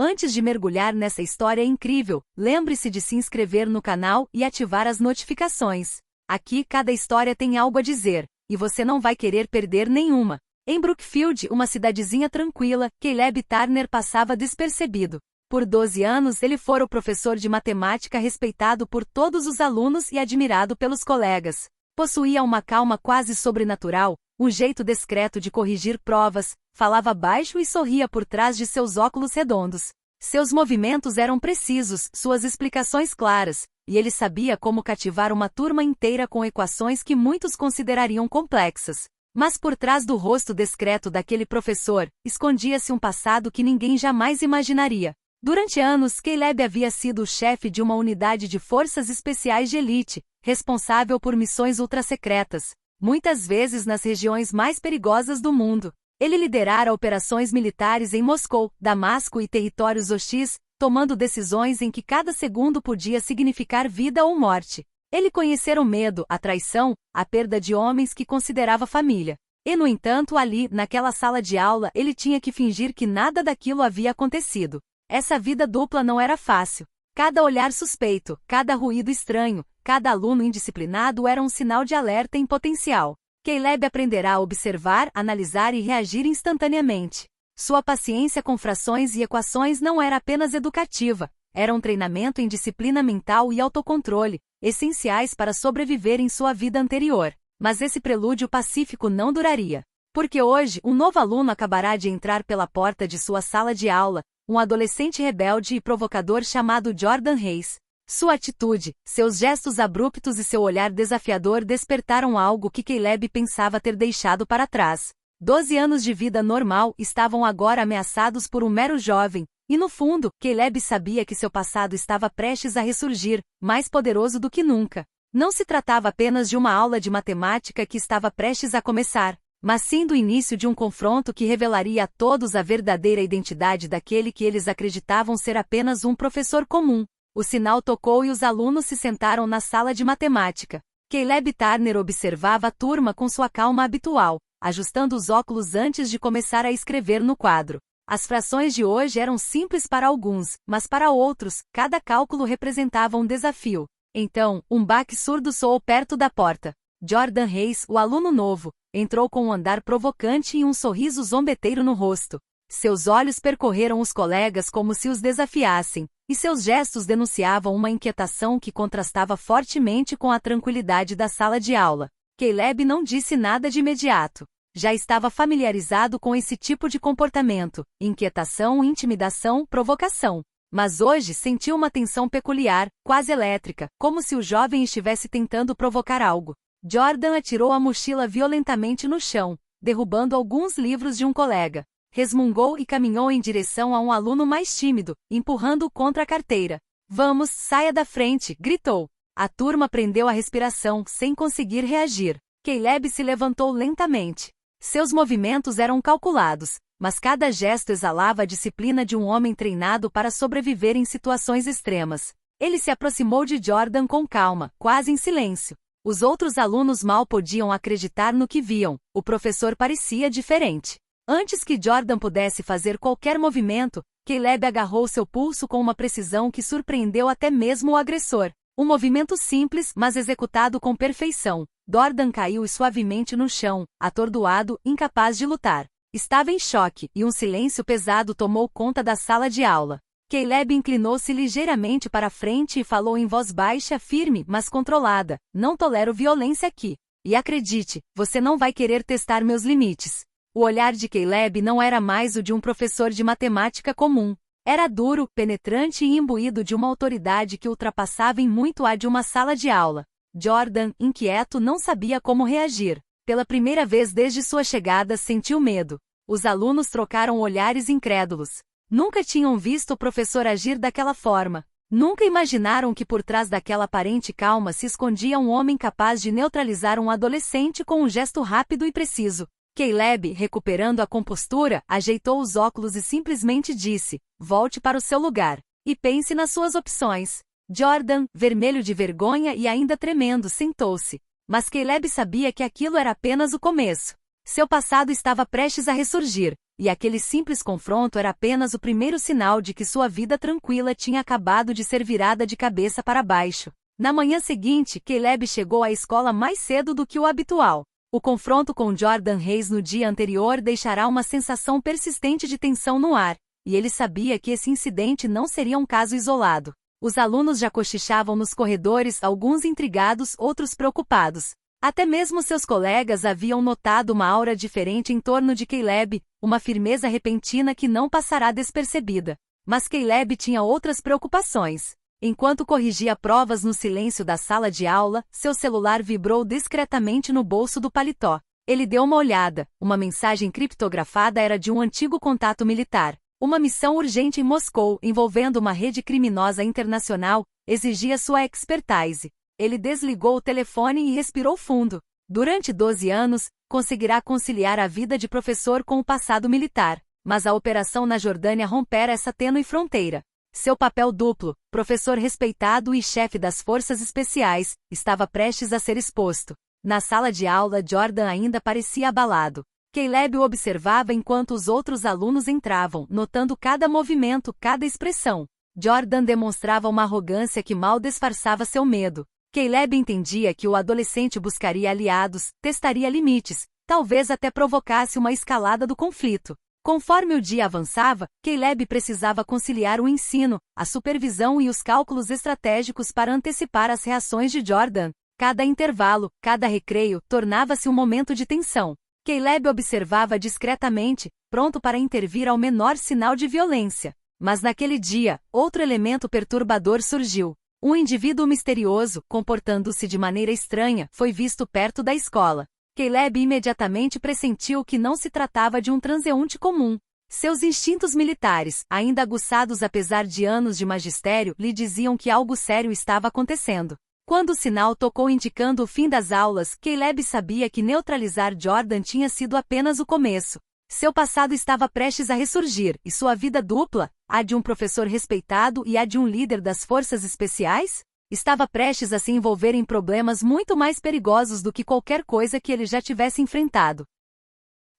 Antes de mergulhar nessa história incrível, lembre-se de se inscrever no canal e ativar as notificações. Aqui cada história tem algo a dizer, e você não vai querer perder nenhuma. Em Brookfield, uma cidadezinha tranquila, Caleb Turner passava despercebido. Por 12 anos ele fora o professor de matemática respeitado por todos os alunos e admirado pelos colegas. Possuía uma calma quase sobrenatural, um jeito discreto de corrigir provas, falava baixo e sorria por trás de seus óculos redondos. Seus movimentos eram precisos, suas explicações claras, e ele sabia como cativar uma turma inteira com equações que muitos considerariam complexas. Mas por trás do rosto discreto daquele professor, escondia-se um passado que ninguém jamais imaginaria. Durante anos, Caleb havia sido o chefe de uma unidade de forças especiais de elite, responsável por missões ultrassecretas, muitas vezes nas regiões mais perigosas do mundo. Ele liderara operações militares em Moscou, Damasco e territórios hostis, tomando decisões em que cada segundo podia significar vida ou morte. Ele conhecera o medo, a traição, a perda de homens que considerava família. E, no entanto, ali, naquela sala de aula, ele tinha que fingir que nada daquilo havia acontecido. Essa vida dupla não era fácil. Cada olhar suspeito, cada ruído estranho, cada aluno indisciplinado era um sinal de alerta em potencial. Caleb aprenderá a observar, analisar e reagir instantaneamente. Sua paciência com frações e equações não era apenas educativa, era um treinamento em disciplina mental e autocontrole, essenciais para sobreviver em sua vida anterior. Mas esse prelúdio pacífico não duraria. Porque hoje, um novo aluno acabará de entrar pela porta de sua sala de aula, um adolescente rebelde e provocador chamado Jordan Reis. Sua atitude, seus gestos abruptos e seu olhar desafiador despertaram algo que Caleb pensava ter deixado para trás. 12 anos de vida normal estavam agora ameaçados por um mero jovem, e no fundo, Caleb sabia que seu passado estava prestes a ressurgir, mais poderoso do que nunca. Não se tratava apenas de uma aula de matemática que estava prestes a começar, mas sim do início de um confronto que revelaria a todos a verdadeira identidade daquele que eles acreditavam ser apenas um professor comum. O sinal tocou e os alunos se sentaram na sala de matemática. Caleb Turner observava a turma com sua calma habitual, ajustando os óculos antes de começar a escrever no quadro. As frações de hoje eram simples para alguns, mas para outros, cada cálculo representava um desafio. Então, um baque surdo soou perto da porta. Jordan Reis, o aluno novo, entrou com um andar provocante e um sorriso zombeteiro no rosto. Seus olhos percorreram os colegas como se os desafiassem, e seus gestos denunciavam uma inquietação que contrastava fortemente com a tranquilidade da sala de aula. Caleb não disse nada de imediato. Já estava familiarizado com esse tipo de comportamento, inquietação, intimidação, provocação. Mas hoje sentiu uma tensão peculiar, quase elétrica, como se o jovem estivesse tentando provocar algo. Jordan atirou a mochila violentamente no chão, derrubando alguns livros de um colega. Resmungou e caminhou em direção a um aluno mais tímido, empurrando-o contra a carteira. "Vamos, saia da frente!" gritou. A turma prendeu a respiração, sem conseguir reagir. Caleb se levantou lentamente. Seus movimentos eram calculados, mas cada gesto exalava a disciplina de um homem treinado para sobreviver em situações extremas. Ele se aproximou de Jordan com calma, quase em silêncio. Os outros alunos mal podiam acreditar no que viam, o professor parecia diferente. Antes que Jordan pudesse fazer qualquer movimento, Caleb agarrou seu pulso com uma precisão que surpreendeu até mesmo o agressor. Um movimento simples, mas executado com perfeição. Jordan caiu suavemente no chão, atordoado, incapaz de lutar. Estava em choque, e um silêncio pesado tomou conta da sala de aula. Caleb inclinou-se ligeiramente para a frente e falou em voz baixa, firme, mas controlada: "Não tolero violência aqui. E acredite, você não vai querer testar meus limites." O olhar de Caleb não era mais o de um professor de matemática comum. Era duro, penetrante e imbuído de uma autoridade que ultrapassava em muito a de uma sala de aula. Jordan, inquieto, não sabia como reagir. Pela primeira vez desde sua chegada sentiu medo. Os alunos trocaram olhares incrédulos. Nunca tinham visto o professor agir daquela forma. Nunca imaginaram que por trás daquela aparente calma se escondia um homem capaz de neutralizar um adolescente com um gesto rápido e preciso. Caleb, recuperando a compostura, ajeitou os óculos e simplesmente disse: "Volte para o seu lugar. E pense nas suas opções." Jordan, vermelho de vergonha e ainda tremendo, sentou-se. Mas Caleb sabia que aquilo era apenas o começo. Seu passado estava prestes a ressurgir. e aquele simples confronto era apenas o primeiro sinal de que sua vida tranquila tinha acabado de ser virada de cabeça para baixo. Na manhã seguinte, Caleb chegou à escola mais cedo do que o habitual. O confronto com Jordan Reis no dia anterior deixará uma sensação persistente de tensão no ar, e ele sabia que esse incidente não seria um caso isolado. Os alunos já cochichavam nos corredores, alguns intrigados, outros preocupados. Até mesmo seus colegas haviam notado uma aura diferente em torno de Caleb, uma firmeza repentina que não passará despercebida. Mas Caleb tinha outras preocupações. Enquanto corrigia provas no silêncio da sala de aula, seu celular vibrou discretamente no bolso do paletó. Ele deu uma olhada. Uma mensagem criptografada era de um antigo contato militar. Uma missão urgente em Moscou, envolvendo uma rede criminosa internacional, exigia sua expertise. Ele desligou o telefone e respirou fundo. Durante 12 anos, conseguirá conciliar a vida de professor com o passado militar, mas a operação na Jordânia rompera essa tênue fronteira. Seu papel duplo, professor respeitado e chefe das forças especiais, estava prestes a ser exposto. Na sala de aula, Jordan ainda parecia abalado. Caleb o observava enquanto os outros alunos entravam, notando cada movimento, cada expressão. Jordan demonstrava uma arrogância que mal disfarçava seu medo. Caleb entendia que o adolescente buscaria aliados, testaria limites, talvez até provocasse uma escalada do conflito. Conforme o dia avançava, Caleb precisava conciliar o ensino, a supervisão e os cálculos estratégicos para antecipar as reações de Jordan. Cada intervalo, cada recreio, tornava-se um momento de tensão. Caleb observava discretamente, pronto para intervir ao menor sinal de violência. Mas naquele dia, outro elemento perturbador surgiu. Um indivíduo misterioso, comportando-se de maneira estranha, foi visto perto da escola. Caleb imediatamente pressentiu que não se tratava de um transeunte comum. Seus instintos militares, ainda aguçados apesar de anos de magistério, lhe diziam que algo sério estava acontecendo. Quando o sinal tocou indicando o fim das aulas, Caleb sabia que neutralizar Jordan tinha sido apenas o começo. Seu passado estava prestes a ressurgir, e sua vida dupla, a de um professor respeitado e a de um líder das forças especiais, estava prestes a se envolver em problemas muito mais perigosos do que qualquer coisa que ele já tivesse enfrentado.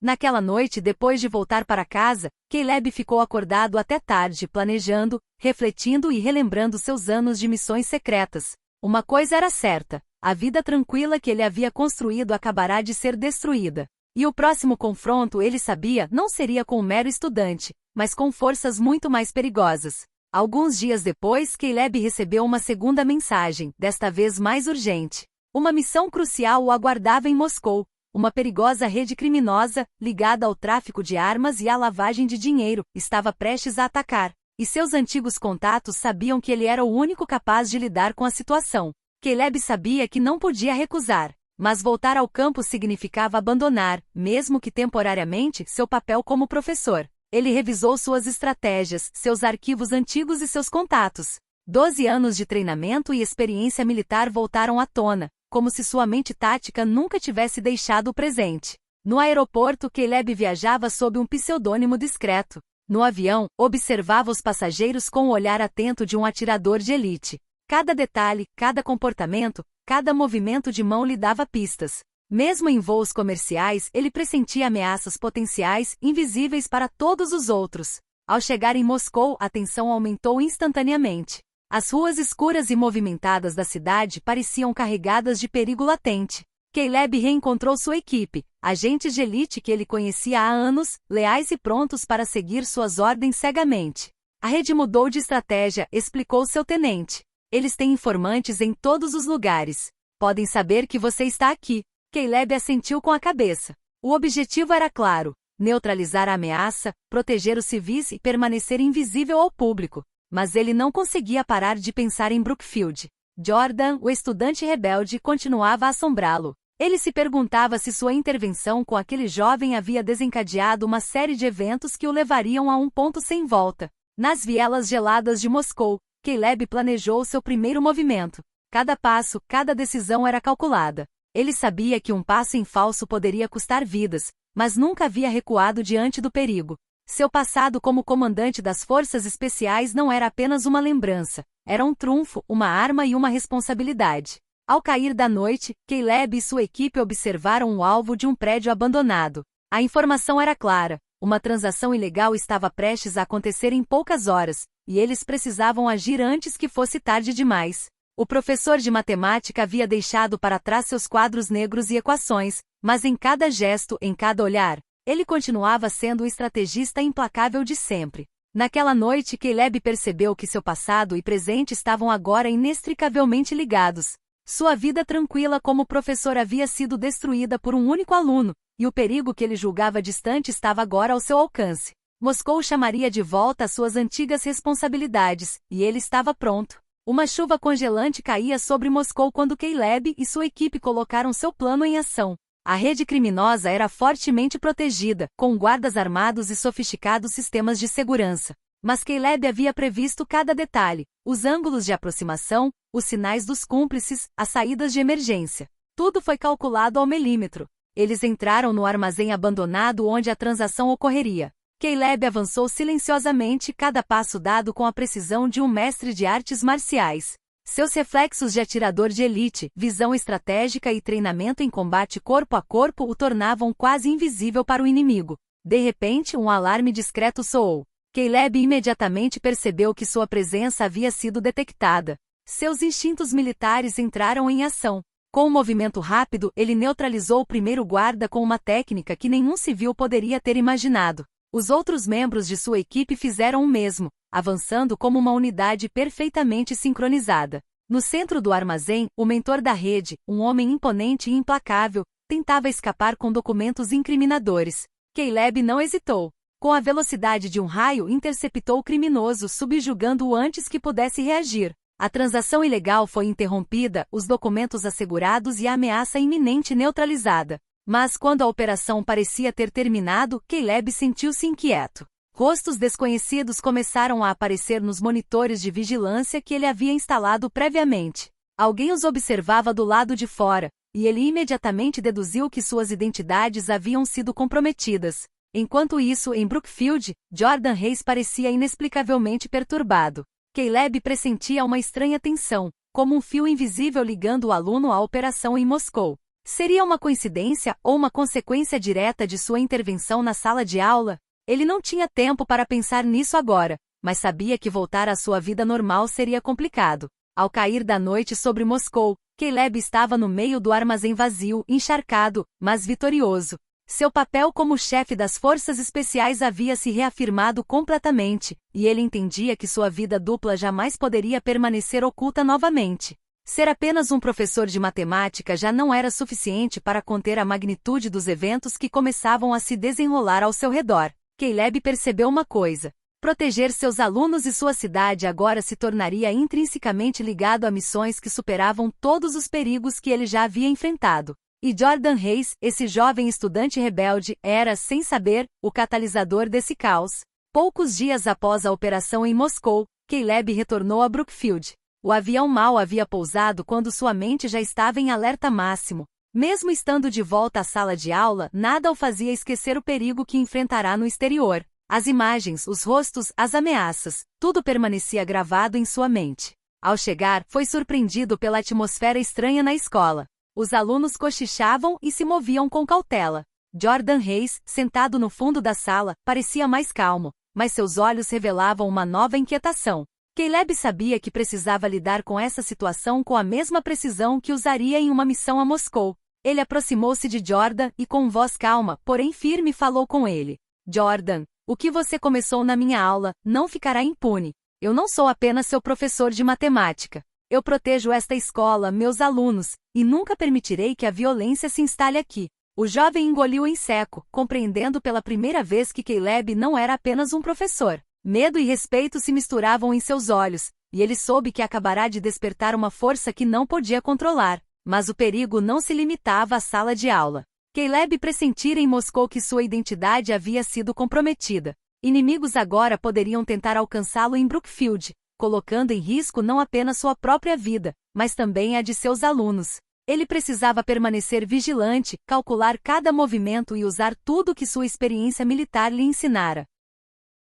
Naquela noite, depois de voltar para casa, Caleb ficou acordado até tarde, planejando, refletindo e relembrando seus anos de missões secretas. Uma coisa era certa: a vida tranquila que ele havia construído acabará de ser destruída. E o próximo confronto, ele sabia, não seria com um mero estudante, mas com forças muito mais perigosas. Alguns dias depois, Caleb recebeu uma segunda mensagem, desta vez mais urgente. Uma missão crucial o aguardava em Moscou. Uma perigosa rede criminosa, ligada ao tráfico de armas e à lavagem de dinheiro, estava prestes a atacar. E seus antigos contatos sabiam que ele era o único capaz de lidar com a situação. Caleb sabia que não podia recusar. Mas voltar ao campo significava abandonar, mesmo que temporariamente, seu papel como professor. Ele revisou suas estratégias, seus arquivos antigos e seus contatos. 12 anos de treinamento e experiência militar voltaram à tona, como se sua mente tática nunca tivesse deixado o presente. No aeroporto, Caleb viajava sob um pseudônimo discreto. No avião, observava os passageiros com o olhar atento de um atirador de elite. Cada detalhe, cada comportamento, cada movimento de mão lhe dava pistas. Mesmo em voos comerciais, ele pressentia ameaças potenciais, invisíveis para todos os outros. Ao chegar em Moscou, a tensão aumentou instantaneamente. As ruas escuras e movimentadas da cidade pareciam carregadas de perigo latente. Caleb reencontrou sua equipe, agentes de elite que ele conhecia há anos, leais e prontos para seguir suas ordens cegamente. A rede mudou de estratégia, explicou seu tenente. Eles têm informantes em todos os lugares. Podem saber que você está aqui. Caleb assentiu com a cabeça. O objetivo era claro: neutralizar a ameaça, proteger os civis e permanecer invisível ao público. Mas ele não conseguia parar de pensar em Brookfield. Jordan, o estudante rebelde, continuava a assombrá-lo. Ele se perguntava se sua intervenção com aquele jovem havia desencadeado uma série de eventos que o levariam a um ponto sem volta. Nas vielas geladas de Moscou, Caleb planejou seu primeiro movimento. Cada passo, cada decisão era calculada. Ele sabia que um passo em falso poderia custar vidas, mas nunca havia recuado diante do perigo. Seu passado como comandante das forças especiais não era apenas uma lembrança, era um trunfo, uma arma e uma responsabilidade. Ao cair da noite, Caleb e sua equipe observaram o alvo de um prédio abandonado. A informação era clara: Uma transação ilegal estava prestes a acontecer em poucas horas, e eles precisavam agir antes que fosse tarde demais. O professor de matemática havia deixado para trás seus quadros negros e equações, mas em cada gesto, em cada olhar, ele continuava sendo o estrategista implacável de sempre. Naquela noite, Caleb percebeu que seu passado e presente estavam agora inextricavelmente ligados. Sua vida tranquila como professor havia sido destruída por um único aluno, e o perigo que ele julgava distante estava agora ao seu alcance. Moscou chamaria de volta as suas antigas responsabilidades, e ele estava pronto. Uma chuva congelante caía sobre Moscou quando Caleb e sua equipe colocaram seu plano em ação. A rede criminosa era fortemente protegida, com guardas armados e sofisticados sistemas de segurança. Mas Caleb havia previsto cada detalhe: os ângulos de aproximação, os sinais dos cúmplices, as saídas de emergência. Tudo foi calculado ao milímetro. Eles entraram no armazém abandonado onde a transação ocorreria. Caleb avançou silenciosamente, cada passo dado com a precisão de um mestre de artes marciais. Seus reflexos de atirador de elite, visão estratégica e treinamento em combate corpo a corpo o tornavam quase invisível para o inimigo. De repente, um alarme discreto soou. Caleb imediatamente percebeu que sua presença havia sido detectada. Seus instintos militares entraram em ação. Com um movimento rápido, ele neutralizou o primeiro guarda com uma técnica que nenhum civil poderia ter imaginado. Os outros membros de sua equipe fizeram o mesmo, avançando como uma unidade perfeitamente sincronizada. No centro do armazém, o mentor da rede, um homem imponente e implacável, tentava escapar com documentos incriminadores. Caleb não hesitou. Com a velocidade de um raio, interceptou o criminoso, subjugando-o antes que pudesse reagir. A transação ilegal foi interrompida, os documentos assegurados e a ameaça iminente neutralizada. Mas quando a operação parecia ter terminado, Caleb sentiu-se inquieto. Rostos desconhecidos começaram a aparecer nos monitores de vigilância que ele havia instalado previamente. Alguém os observava do lado de fora, e ele imediatamente deduziu que suas identidades haviam sido comprometidas. Enquanto isso, em Brookfield, Jordan Reis parecia inexplicavelmente perturbado. Caleb pressentia uma estranha tensão, como um fio invisível ligando o aluno à operação em Moscou. Seria uma coincidência ou uma consequência direta de sua intervenção na sala de aula? Ele não tinha tempo para pensar nisso agora, mas sabia que voltar à sua vida normal seria complicado. Ao cair da noite sobre Moscou, Caleb estava no meio do armazém vazio, encharcado, mas vitorioso. Seu papel como chefe das forças especiais havia se reafirmado completamente, e ele entendia que sua vida dupla jamais poderia permanecer oculta novamente. Ser apenas um professor de matemática já não era suficiente para conter a magnitude dos eventos que começavam a se desenrolar ao seu redor. Caleb percebeu uma coisa: proteger seus alunos e sua cidade agora se tornaria intrinsecamente ligado a missões que superavam todos os perigos que ele já havia enfrentado. E Jordan Reis, esse jovem estudante rebelde, era, sem saber, o catalisador desse caos. Poucos dias após a operação em Moscou, Caleb retornou a Brookfield. O avião mal havia pousado quando sua mente já estava em alerta máximo. Mesmo estando de volta à sala de aula, nada o fazia esquecer o perigo que enfrentará no exterior. As imagens, os rostos, as ameaças, tudo permanecia gravado em sua mente. Ao chegar, foi surpreendido pela atmosfera estranha na escola. Os alunos cochichavam e se moviam com cautela. Jordan Reis, sentado no fundo da sala, parecia mais calmo, mas seus olhos revelavam uma nova inquietação. Caleb sabia que precisava lidar com essa situação com a mesma precisão que usaria em uma missão a Moscou. Ele aproximou-se de Jordan e com voz calma, porém firme, falou com ele. Jordan, o que você começou na minha aula não ficará impune. Eu não sou apenas seu professor de matemática. Eu protejo esta escola, meus alunos, e nunca permitirei que a violência se instale aqui. O jovem engoliu em seco, compreendendo pela primeira vez que Caleb não era apenas um professor. Medo e respeito se misturavam em seus olhos, e ele soube que acabará de despertar uma força que não podia controlar. Mas o perigo não se limitava à sala de aula. Caleb pressentira em Moscou que sua identidade havia sido comprometida. Inimigos agora poderiam tentar alcançá-lo em Brookfield, colocando em risco não apenas sua própria vida, mas também a de seus alunos. Ele precisava permanecer vigilante, calcular cada movimento e usar tudo que sua experiência militar lhe ensinara.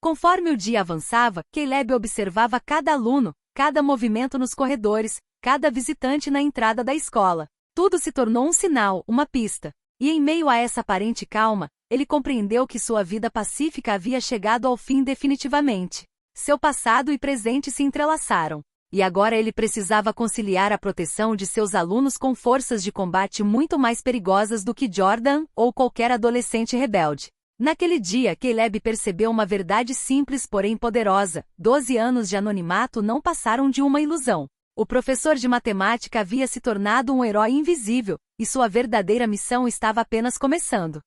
Conforme o dia avançava, Caleb observava cada aluno, cada movimento nos corredores, cada visitante na entrada da escola. Tudo se tornou um sinal, uma pista. E em meio a essa aparente calma, Ele compreendeu que sua vida pacífica havia chegado ao fim definitivamente. Seu passado e presente se entrelaçaram. E agora ele precisava conciliar a proteção de seus alunos com forças de combate muito mais perigosas do que Jordan ou qualquer adolescente rebelde. Naquele dia, Caleb percebeu uma verdade simples porém poderosa: 12 anos de anonimato não passaram de uma ilusão. O professor de matemática havia se tornado um herói invisível, e sua verdadeira missão estava apenas começando.